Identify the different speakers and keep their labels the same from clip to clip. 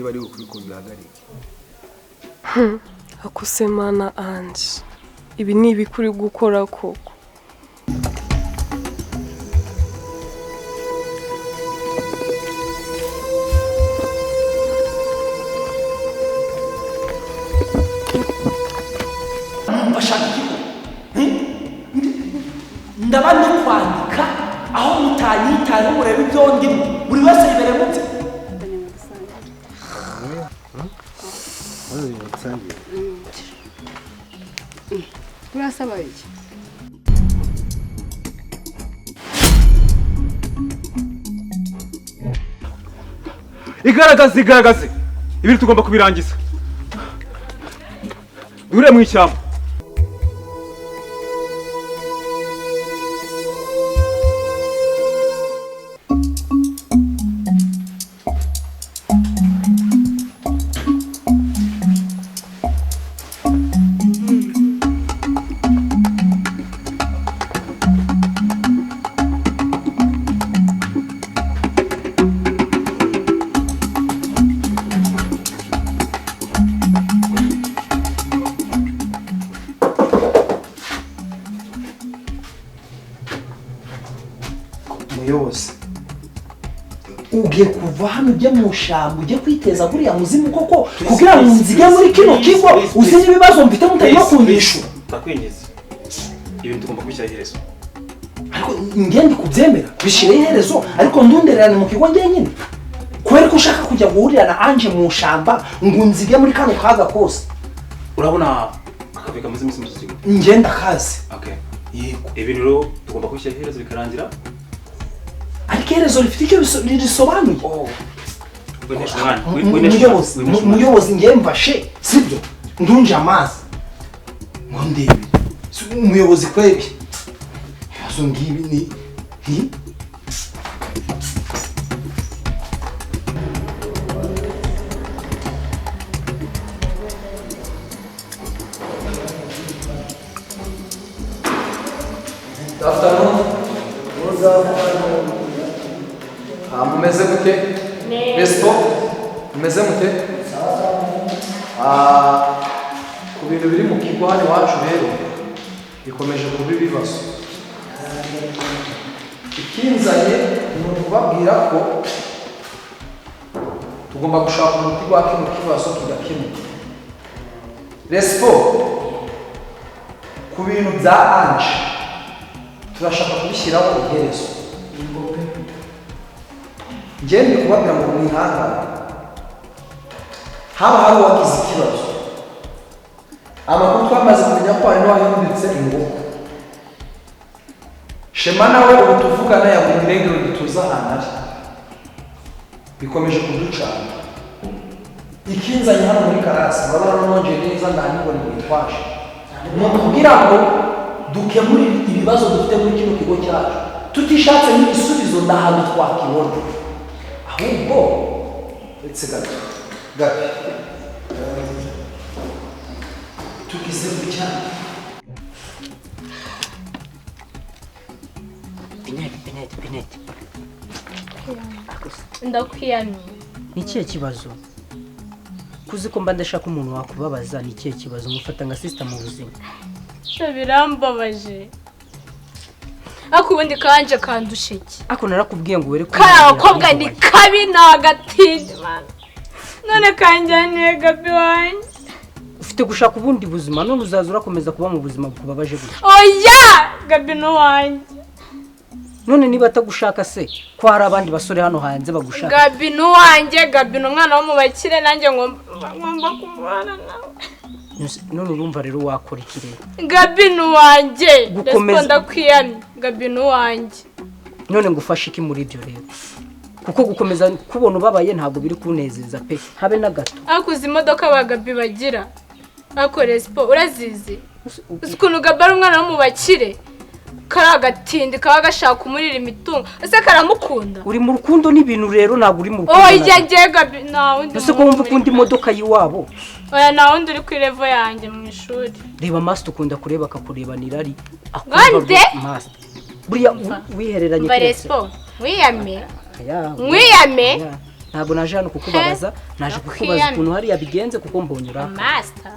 Speaker 1: niba ari ukubikunda hagarike.
Speaker 2: Akusemana Ange, ibi ni ibikuri gukora koko.
Speaker 3: ndabandi kwandika aho mutanyitaye mureba ibyo ndimo buri wese ibere mutse
Speaker 4: urasaba iki
Speaker 5: igaragaze ibiri tugomba kubirangiza dure mu ishyamba.
Speaker 3: ugiye kuva hano ujye mu shamba ujye kwiteza buriya muzimu koko kugira ngo nzige muri kino kigo uzi n'ibibazo mfite mutarimo kunyishura.
Speaker 5: Ndakwinjiza ibintu tugomba kubishyira iherezo.
Speaker 3: Ariko ngende kubyemera bishire iherezo ariko ndundererane mu kigo njyenyine kubera ko ushaka kujya guhurira na Ange mu shamba ngo nzige muri kano kaga kose.
Speaker 5: Urabona akabika muzimu mu kigo
Speaker 3: ngenda kazi.
Speaker 5: Okay yego ibintu rero tugomba kubishyira iherezo bikarangira.
Speaker 3: Ariko iherezo rifite icyo risobanuye. Umuyobozi ngiye mvashe sibyo ndunje amazi ngo ndebe umuyobozi kwebye yazo ngibi ni
Speaker 6: mumeze mute? Resto? Mumeze mute? Ku bintu biri mu kigo hano iwacu rero bikomeje kuba ibibazo. Ikinzanye ni ukubabwira ko tugomba gushaka umuti wa kino kibazo kigakemuka. Resto? Ku bintu bya Ange turashaka kubishyiraho iherezo. Ngende kubabwira ngo mwihangane haba hari uwagize ikibazo amakuru twamaze kumenya ko hari n'uwahindutse ingoga Shema nawe ubu tuvugana yaguha irengero gituza ahantu ari bikomeje kuducana ikinzanye hano muri karasi urabona n'umwongeye neza ndanibona mwitwaje ni ukubwira ngo dukemure ibibazo dufite muri kino kigo cyacu tutishatse n'igisubizo ndahantu twakibona ahubwo uretse gato tugize gutya
Speaker 7: Pinete
Speaker 8: ndakwiyamye.
Speaker 7: ni ikihe kibazo? kuzi ko mba ndashaka umuntu wakubabaza ni ikihe kibazo? mufata nka sister mu buzima.
Speaker 8: Birambabaje ako ubundi kanje kandusheke
Speaker 7: ako narakubwiye ngo were
Speaker 8: kobwa ni kabi nagatinde man none kanjaniye Gabi wanjye.
Speaker 7: ufite gushaka ubundi buzima none uzaza urakomeza kuba mu buzima bukubabaje gutya.
Speaker 8: Oya Gabi no wanjye
Speaker 7: none niba atagushaka se ko hari abandi basore hano hanze bagushaka.
Speaker 8: Gabi no wanjye Gabi no mwana wo mu bakire nanjye ngomba kumubana nawe.
Speaker 7: none urumva rero wakora ikirere.
Speaker 8: Gabi no wanjye responda kwiyamye Gabi no wanjye.
Speaker 7: none ngufashe iki muri ibyo rero kuko gukomeza kubona ubabaye ntabwo biri kunezeza pe habe na gato.
Speaker 8: akuze imodoka ba Gabi bagira akore sport urazizi ukuntu Gabi ari umwana wo mu bakire karagatindi kaga gashaka umurira imitungo ese karamukunda.
Speaker 7: uri mu rukundo n'ibintu rero ntabwo uri mu rukundo.
Speaker 8: Oya njye Gabi nawundi
Speaker 7: ese ko wumva kundi imodoka yiwabo.
Speaker 8: Oya nawundi uri ku level yanjye mu ishuri.
Speaker 7: Reba master ukunda kureba akakurebanira ari
Speaker 8: Gande
Speaker 7: master buriya wihereranye
Speaker 8: Barespo wiyame
Speaker 7: aya
Speaker 8: wiyame
Speaker 7: ntabwo naje hano kukubabaza naje kukubaza ukuntu hariya bigenze kuko mbonye uraka
Speaker 8: master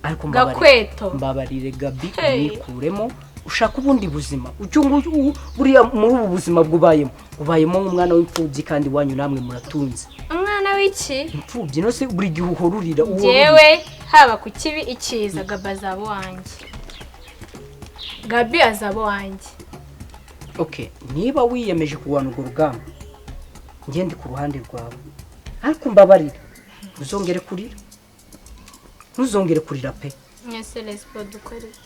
Speaker 7: ariko
Speaker 8: Gakweto.
Speaker 7: mbabarire Gabi unikuremo ushaka ubundi buzima buriya muri ubu buzima ubayemo nk'umwana w'imfubyi kandi wanyu namwe muratunze.
Speaker 8: Umwana w'iki?
Speaker 7: Imfubyi no se buri gihe uhorurira
Speaker 8: jewe haba ku kibi ikiza Gabi azabo wanjye. Gabi azabo wanjye.
Speaker 7: Okay, niba wiyemeje kurwana urwo rugamba ngende ku ruhande rwawe ariko mbabarira uzongere kurira ntuzongere kurira pe.
Speaker 8: Mwese Lespo dukora iki?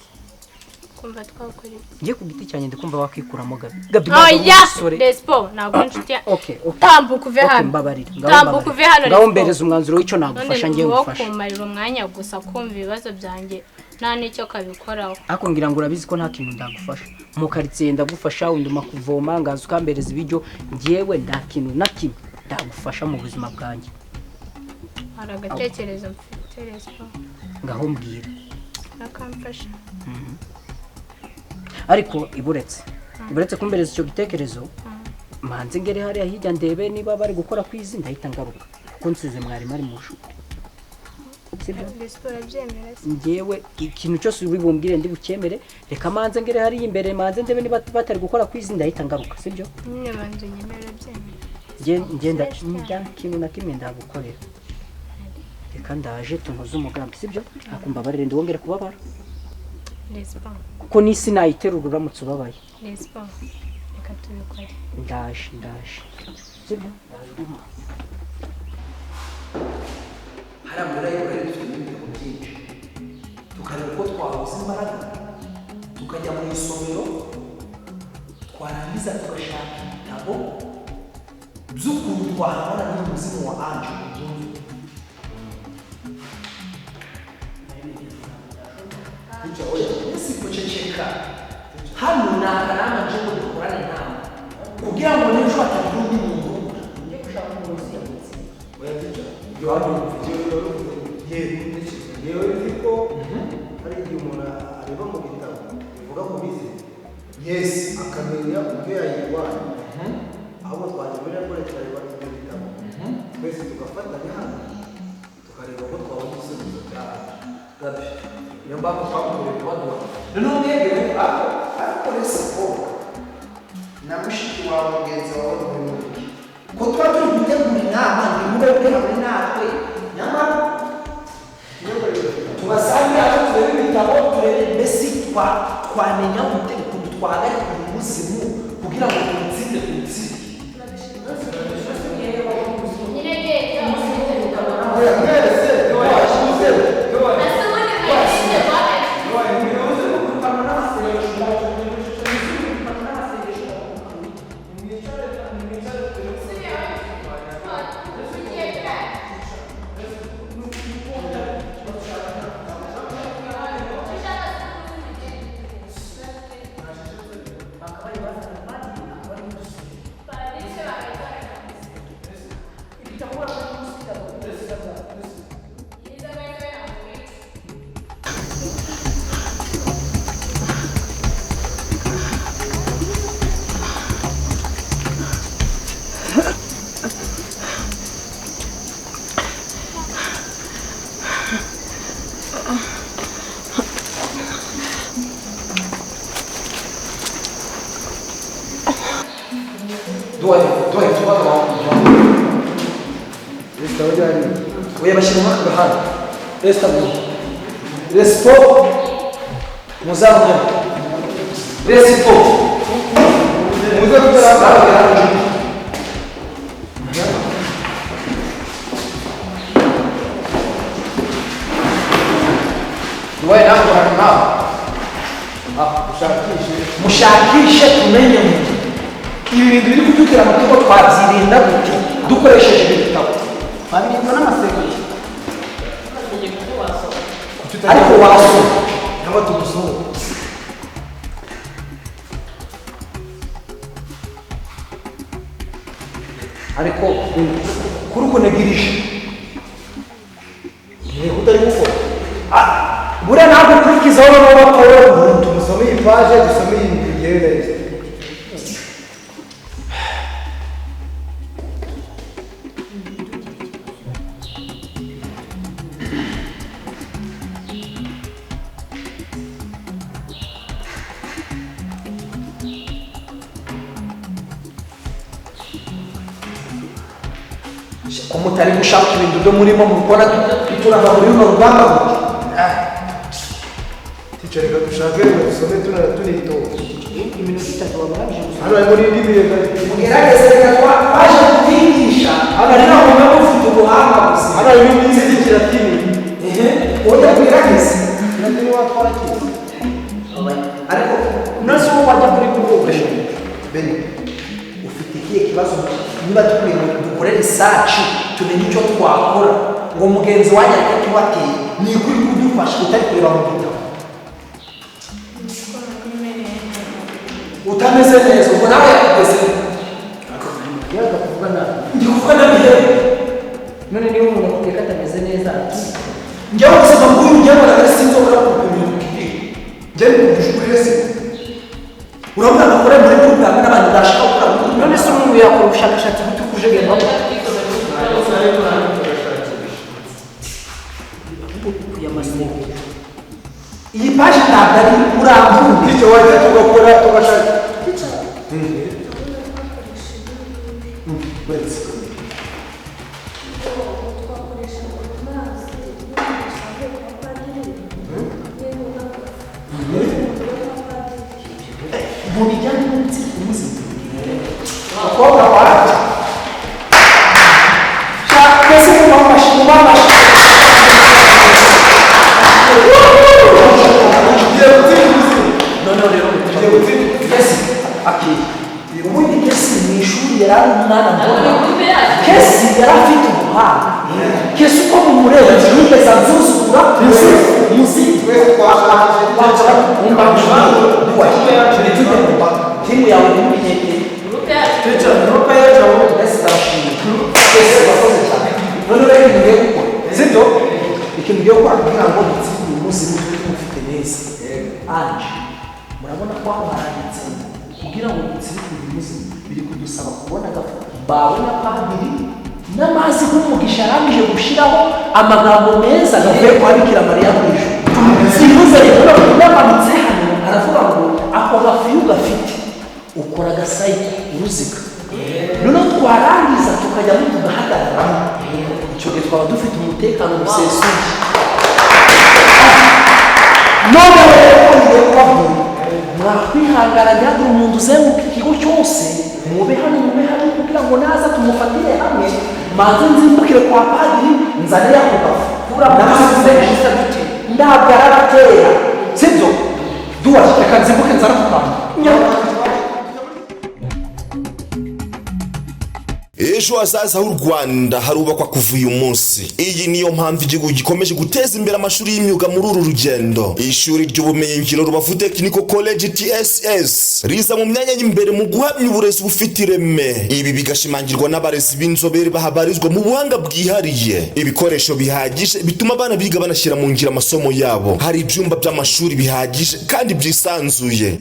Speaker 8: Kumva twakora iki?
Speaker 7: Ngiye ku giti cyanjye ndikumva wakikuramo Gabi.
Speaker 8: Oya Lespo ntabwo nshuti.
Speaker 7: Okay.
Speaker 8: Tambuka uve hano.
Speaker 7: Mbabarira.
Speaker 8: Tambuka uve hano.
Speaker 7: Ngaho mbereza umwanzuro w'icyo nagufasha ngiye gufasha.
Speaker 8: None kumarira umwanya gusa kumva ibibazo byanjye nta nicyo kabikoraho.
Speaker 7: Ako ngira ngo urabizi ko nta kintu ndagufasha. Mu karitsiye ndagufasha unduma kuvoma ngaza ukambereza ibiryo ngiyewe nta kintu na kimwe ndagufasha mu buzima bwanjye.
Speaker 8: Aragatekereza mfite Lespo.
Speaker 7: Ngaho mbwira.
Speaker 8: Nakamfasha.
Speaker 7: Ariko iburetse kumbereza icyo gitekerezo manze ngere hariya hirya ndebe niba bari gukora kwizi ndahita ngaruka kuko nsize mwarimu ari mu shuri. Ngewe ikintu cyose uri bumbwire ndi bukemere reka manze ngere hariya imbere manze ndebe niba batari gukora kwizi ndahita ngaruka sibyo?
Speaker 8: Nyine banze nyemera byemera.
Speaker 7: Ngenda kintu na kimwe ndagukorera. Reka ndaje tunoze umugambi sibyo? Akumva barire ndongere kubabara.
Speaker 8: Lespo.
Speaker 7: Kuko nisi nayiterura uramutse ubabaye.
Speaker 8: Lespo. Reka tubikore.
Speaker 7: Ndaje. Sibyo?
Speaker 6: Haramura y'uburere dufite ibintu byinshi tukareba uko twahuza imbaraga tukajya mu isomero twarangiza tugashaka ibitabo by'ukuntu twahangana n'umuzimu wa Ange isi kuceceka hano ni akanama njengo dukorana inama kugira ngo n'ejo hatagira undi muntu ujye gushaka umuzi yamutse
Speaker 1: yewe nzi ko hari igihe umuntu areba mu bitabo bivuga ku bizi akamenya uburyo yayirwanya ahubwo twagemurira ko leta yareba ibyo bitabo twese tugafatanya hano tukareba ko twabona igisubizo cya Gabi. Niyo mpamvu twamukoreye kubaduha
Speaker 6: noneho mwebwe ariko siporo na mushiki wawe mugenzi wawe n'ubundi ko tuba turi gutegura inama ndi mube muri natwe nyamara tubasange aho turebe ibitabo turebe mbese twamenya gute ukuntu twahagarika umuzimu kugira ngo tumutsinde Lespo muzamuye Lespo muze kutarabara Wewe nako hapa mushakishe tumenye ibi bintu biri kudutera amategeko twabyirinda gute dukoresheje ibitabo babirindwa n'amasekuru ariko wasoma cyangwa tugusoma ariko kuri kunegirije utari gukora buriya ntabwo ukurikizaho n'uwo bakora
Speaker 1: tumusome iyi paje dusome iyi tugere neza
Speaker 3: ko mutari gushaka ibintu byo murimo mukora turava muri runo rugamba gute
Speaker 1: Teacher, reka dushake reka dusome tunitoza.
Speaker 7: iminota itatu wabarangije gusa
Speaker 1: Hano harimo n'indi mirimo.
Speaker 3: mugerageze reka twaje kutwigisha abari bagomba gufite ubuhanga gusa
Speaker 1: Hano harimo n'indi z'ikilatini.
Speaker 3: oya mugerageze
Speaker 1: Kilatini watwara iki?
Speaker 3: ariko unoze uwo wajya kuri google bene ufite ikihe kibazo niba dukwiye ngo dukore research tumenye icyo twakora ngo mugenzi wanjye ariko tubateye ni ukuri kudufasha utari kureba mu gitabo utameze neza ubwo nawe yakugeze
Speaker 7: yaga kuvuga nabi
Speaker 3: ndi kuvuga nabi yewe
Speaker 7: none niba umuntu akubwiye ko atameze neza
Speaker 3: njyewe ubuzima bw'uyu njyewe ntabwo sinzobora kugumira ukiri njyewe nkujukurire se urabona nakore muri groupe hamwe n'abantu ndashaka gukora muri
Speaker 7: none se umuntu yakora ubushakashatsi buto kujegeramo
Speaker 3: iyi paji ntabwo ari urambuye
Speaker 1: Bityo wajya tugakora tugashaka.
Speaker 3: mu bijyanye n'ubutsiko ubuzima abakobwa wanjye twese mubafashe ubundi kesi mu ishuri yari ari umwana mbona kesi yari afite ubuhanga kesi uko mumureba yigeze azuzugura muzi timu yawe ntibinyeke groupe yacu abo twese ndabashimira twese bakoze cyane none rero ikintu ngiye gukora sibyo ikintu ngiye gukora kugira ngo dutsinde uyu munsi mufite neza anje murabona ko aho haranditse kugira ngo dutsinde uyu munsi biri kudusaba kubona bawe na padiri n'amazi nk'umugisha arangije gushyiraho amagambo meza gavuye kwa Bikira Mariya mu ijuru sivuze rero yamanutse hano aravuga ngo ako gafuyu gafite ukora agasayiko uruziga noneho twarangiza tukajya mu tugahagararamo icyo gihe twaba dufite umutekano usesuye none rero ngiye kubabwira mwakwihangana ntihagire umuntu uzenguka ikigo cyose mube hano kugira ngo naza tumufatire hamwe manze nzimbukire kwa padiri nzanire ako gafu ntabwo aragatera sibyo duwa reka nzimbuke nzara ku kantu
Speaker 9: ejo hazaza h'u Rwanda harubakwa kuva uyu munsi. Iyi niyo mpamvu igihugu gikomeje guteza imbere amashuri y'imyuga muri uru rugendo. Ishuri ry'ubumenyingiro Rubavu Technical College TSS riza mu myanya y'imbere mu guhamya uburezi bufite ireme. Ibi bigashimangirwa n'abarezi b'inzobere bahabarizwa mu buhanga bwihariye. Ibikoresho bihagije bituma abana biga banashyira mu ngiro amasomo yabo. Hari ibyumba by'amashuri bihagije kandi byisanzuye.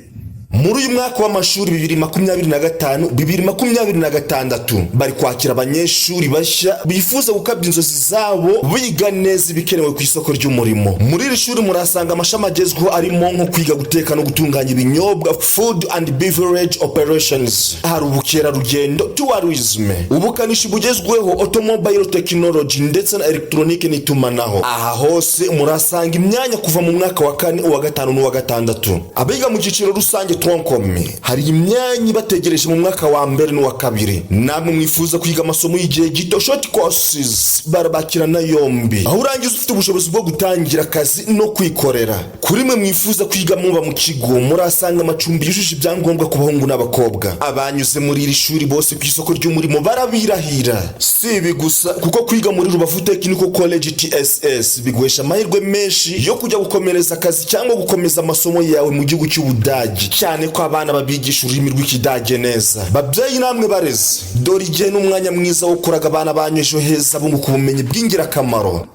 Speaker 9: Muri uyu mwaka w'amashuri 2025-2026 bari kwakira abanyeshuri bashya bifuza gukabya inzozi zabo biga neza ibikenewe ku isoko ry'umurimo. Muri iri shuri murasanga amashami agezweho arimo nko kwiga guteka no gutunganya ibinyobwa, food and beverage operations, hari ubukerarugendo, tourism, ubukanishi bugezweho, automobile technology ndetse na electronic n'itumanaho. Aha hose murasanga imyanya kuva mu mwaka wa 4, uwa 5 n'uwa 6. Abiga mu cyiciro rusange tronkomi hari imyanya bategereje mu mwaka wa 1 n'uwa 2. Namwe mwifuza kwiga amasomo y'igihe gito short courses barabakirana yombi, aho urangiza ufite ubushobozi bwo gutangira akazi no kwikorera. Kuri mwe mwifuza kwiga muba mu kigo murasanga amacumbi yujuje ibyangombwa ku bahungu n'abakobwa. Abanyuze muri iri shuri bose ku isoko ry'umurimo barabirahira. Si ibi gusa kuko kwiga muri Rubavu Technical College TSS biguhesha amahirwe menshi yo kujya gukomereza akazi cyangwa gukomeza amasomo yawe mu gihugu cy'Ubudagi, cyane ko abana babigisha ururimi rw'Ikidage neza. Babyeyi namwe barezi, dore igihe n'umwanya mwiza wo kuraga abana banyu ejo heza bunguka ubumenyi bw'ingirakamaro.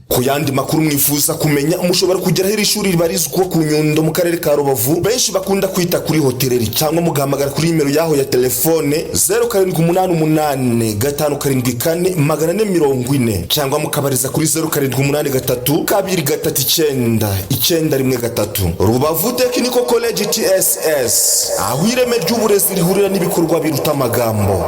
Speaker 9: Ku yandi makuru mwifuza kumenya mushobora kugera iri shuri ribarizwa ku Nyundo mu karere ka Rubavu, benshi bakunda kwita kuri hoteleri, cyangwa mugahamagara kuri nimero yaho ya telefone 0788574440 cyangwa mukabariza kuri 0783239913. Rubavu Technical College TSS, aho ireme ry'uburezi rihurira n'ibikorwa biruta amagambo.